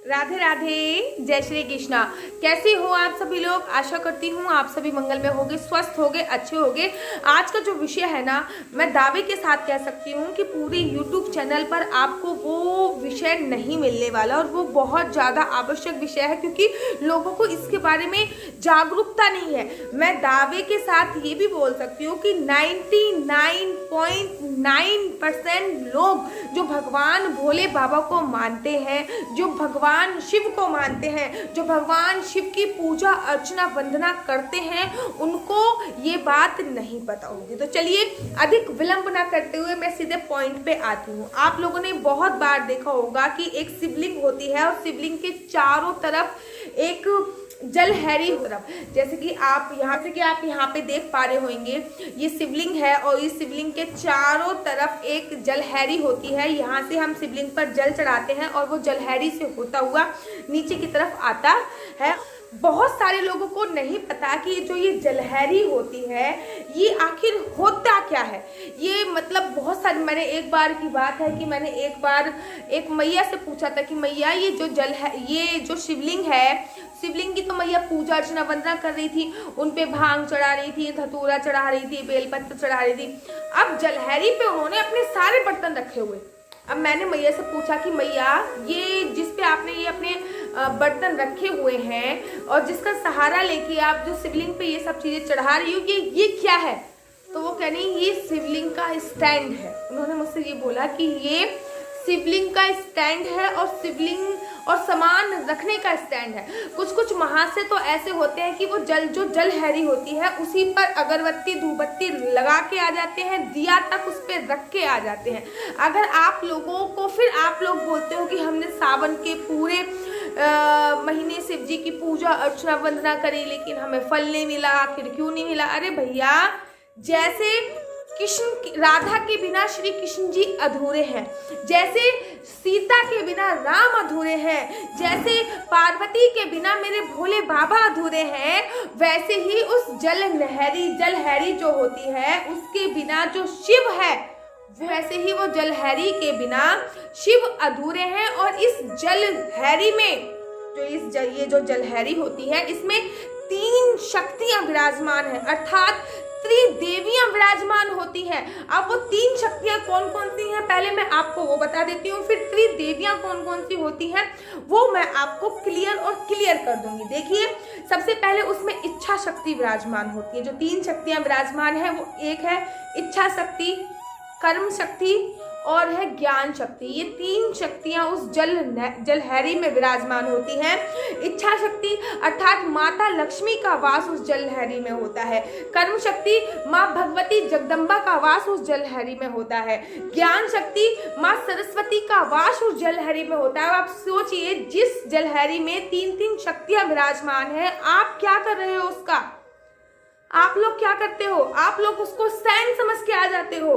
राधे राधे, जय श्री कृष्णा। कैसे हो आप सभी लोग? आशा करती हूँ आप सभी मंगल में होगे, स्वस्थ होगे, अच्छे होगे। आज का जो विषय है ना, मैं दावे के साथ कह सकती हूँ कि पूरे YouTube चैनल पर आपको वो विषय नहीं मिलने वाला, और वो बहुत ज़्यादा आवश्यक विषय है क्योंकि लोगों को इसके बारे में जागरूकता नहीं है। मैं दावे के साथ ये भी बोल सकती हूँ कि 99.9% लोग जो भगवान भोले बाबा को मानते हैं, जो भगवान शिव को मानते हैं, जो भगवान शिव की पूजा अर्चना वंदना करते हैं, उनको ये बात नहीं पता होगी। तो चलिए अधिक विलंब ना करते हुए मैं सीधे पॉइंट पे आती हूँ। आप लोगों ने बहुत बार देखा होगा कि एक शिवलिंग होती है और शिवलिंग के चारों तरफ एक जलहरी तरफ, जैसे कि आप यहाँ पे देख पा रहे होंगे, ये शिवलिंग है और इस शिवलिंग के चारों तरफ एक जलहरी होती है। यहाँ से हम शिवलिंग पर जल चढ़ाते हैं और वो जलहरी से होता हुआ नीचे की तरफ आता है। बहुत सारे लोगों को नहीं पता कि जो ये जलहरी होती है ये आखिर होता क्या है। ये मतलब बहुत सारे, मैंने एक बार की बात है कि मैंने एक बार एक मैया से पूछा था कि मैया ये जो जल है, ये जो शिवलिंग है, शिवलिंग की तो मैया पूजा अर्चना वंदना कर रही थी, उन पे भांग चढ़ा रही थी, धतूरा चढ़ा रही थी, बेलपत्र चढ़ा रही थी। अब जलहरी पे उन्होंने अपने सारे बर्तन रखे हुए। अब मैंने मैया से पूछा कि मैया ये जिस पे आपने ये अपने बर्तन रखे हुए हैं और जिसका सहारा लेके आप जो शिवलिंग पे ये सब चीजें चढ़ा रही हो, ये क्या है? तो वो कह रही ये शिवलिंग का स्टैंड है। उन्होंने मुझसे ये बोला कि ये शिवलिंग का स्टैंड है और शिवलिंग और सामान रखने का स्टैंड है। कुछ महाशय तो ऐसे होते हैं कि वो जो जलहरी होती है उसी पर अगरबत्ती धूपबत्ती लगा के आ जाते हैं, दिया तक उस पर रख के आ जाते हैं। अगर आप लोगों को फिर आप लोग बोलते हो कि हमने सावन के पूरे महीने शिव जी की पूजा अर्चना वंदना करी लेकिन हमें फल नहीं मिला, आखिर क्यों नहीं मिला? अरे भैया, जैसे कृष्ण राधा के बिना श्री कृष्ण जी अधूरे हैं, जैसे सीता के बिना राम अधूरे हैं, जैसे पार्वती के बिना मेरे भोले बाबा अधूरे हैं, वैसे ही उस जलहरी जो होती है उसके बिना जो शिव है, वैसे ही वो जलहरी के बिना शिव अधूरे हैं। और इस जलहरी में ये जो जलहरी होती है इसमें 3 शक्तियां विराजमान है, अर्थात त्रिदेवियां विराजमान होती हैं। अब वो 3 शक्तियां कौन कौन सी हैं पहले मैं आपको वो बता देती हूँ, फिर त्रिदेवियां कौन कौन सी होती हैं वो मैं आपको क्लियर कर दूंगी। देखिए, सबसे पहले उसमें इच्छा शक्ति विराजमान होती है। जो 3 शक्तियां विराजमान है वो एक है इच्छा शक्ति, कर्म शक्ति और है ज्ञान शक्ति। ये 3 शक्तियां उस जलहरी में विराजमान होती हैं। इच्छा शक्ति अर्थात माता लक्ष्मी का वास उस जलहरी में होता है। कर्म शक्ति माँ भगवती जगदम्बा का वास उस जलहरी में होता है। ज्ञान शक्ति माँ सरस्वती का वास उस जलहरी में होता है। आप सोचिए, जिस जलहरी में 3 शक्तियां विराजमान है, आप क्या कर रहे हो उसका? आप लोग क्या करते हो? आप लोग उसको सैन समझ के आ जाते हो।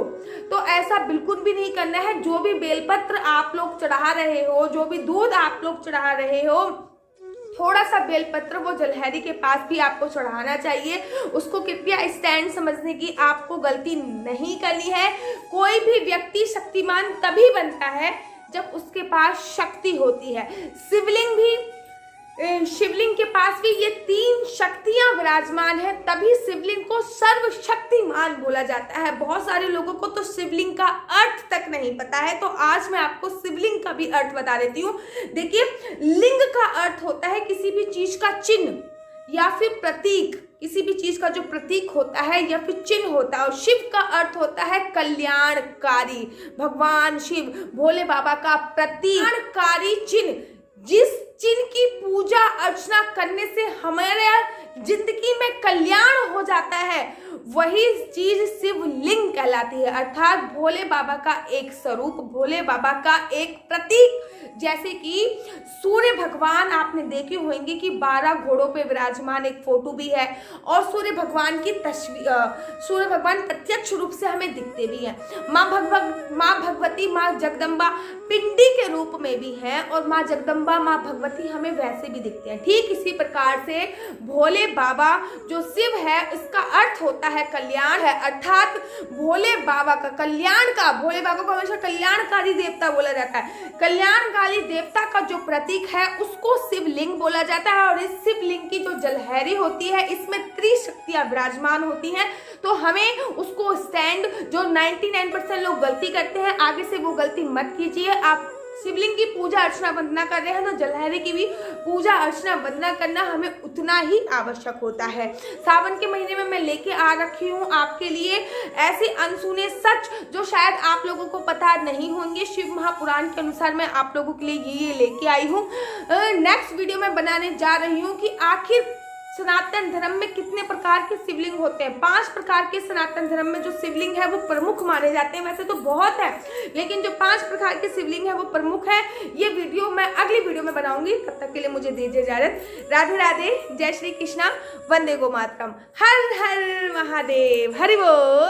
तो ऐसा बिल्कुल भी नहीं करना है। जो भी बेलपत्र आप लोग चढ़ा रहे हो, जो भी दूध आप लोग चढ़ा रहे हो, थोड़ा सा बेलपत्र वो जलहरी के पास भी आपको चढ़ाना चाहिए। उसको कृपया स्टैंड समझने की आपको गलती नहीं करनी है। कोई भी व्यक्ति शक्तिमान तभी बनता है जब उसके पास शक्ति होती है। शिवलिंग के पास भी ये 3 शक्तियां विराजमान है, तभी शिवलिंग को सर्वशक्तिमान बोला जाता है। बहुत सारे लोगों को तो शिवलिंग का अर्थ तक नहीं पता है, तो आज मैं आपको शिवलिंग का भी अर्थ बता देती हूँ। देखिए, लिंग का अर्थ होता है किसी भी चीज का चिन्ह या फिर प्रतीक, किसी भी चीज का जो प्रतीक होता है या फिर चिन्ह होता है। और शिव का अर्थ होता है कल्याणकारी, भगवान शिव भोले बाबा का कल्याणकारी चिन्ह। जिस चिन्ह की पूजा अर्चना करने से हमारे जिंदगी में कल्याण हो जाता है, वही चीज शिवलिंग कहलाती है, अर्थात भोले बाबा का एक स्वरूप, भोले बाबा का एक प्रतीक। जैसे कि सूर्य भगवान आपने देखे होंगे कि 12 घोड़ों पे विराजमान एक फोटो भी है, और सूर्य भगवान की तस्वीर, सूर्य भगवान प्रत्यक्ष रूप से हमें दिखते भी हैं। माँ भगवती माँ जगदम्बा पिंडी के रूप में भी हैं, और माँ जगदम्बा माँ भगवती हमें वैसे भी दिखते हैं। ठीक इसी प्रकार से भोले बाबा जो शिव है, इसका अर्थ होता होता है कल्याण है, अर्थात भोले बाबा का कल्याण का, भोले बाबा को हमेशा कल्याणकारी देवता बोला जाता है। कल्याणकारी देवता का जो प्रतीक है उसको शिवलिंग बोला जाता है। और इस शिवलिंग की जो जलहरी होती है इसमें त्रिशक्तियां विराजमान होती हैं। तो हमें उसको स्टैंड, जो 99% लोग गलती करते हैं, आगे से वो गलती मत कीजिए। आप शिवलिंग की पूजा अर्चना वंदना कर रहे हैं तो जलहरी की भी पूजा अर्चना वंदना करना हमें उतना ही आवश्यक होता है। सावन के महीने में मैं लेके आ रखी हूँ आपके लिए ऐसे अनसुने सच जो शायद आप लोगों को पता नहीं होंगे। शिव महापुराण के अनुसार मैं आप लोगों के लिए ये लेके आई हूँ। नेक्स्ट वीडियो में बनाने जा रही हूँ कि आखिर सनातन धर्म में कितने प्रकार के शिवलिंग होते हैं। 5 प्रकार के सनातन धर्म में जो शिवलिंग है वो प्रमुख माने जाते हैं। वैसे तो बहुत है, लेकिन जो 5 प्रकार के शिवलिंग है वो प्रमुख है। ये वीडियो मैं अगली वीडियो में बनाऊंगी। तब तक के लिए मुझे दीजिए इजाजत। राधे राधे, जय श्री कृष्णा, वंदे गो मातरम, हर हर महादेव, हरि बोल।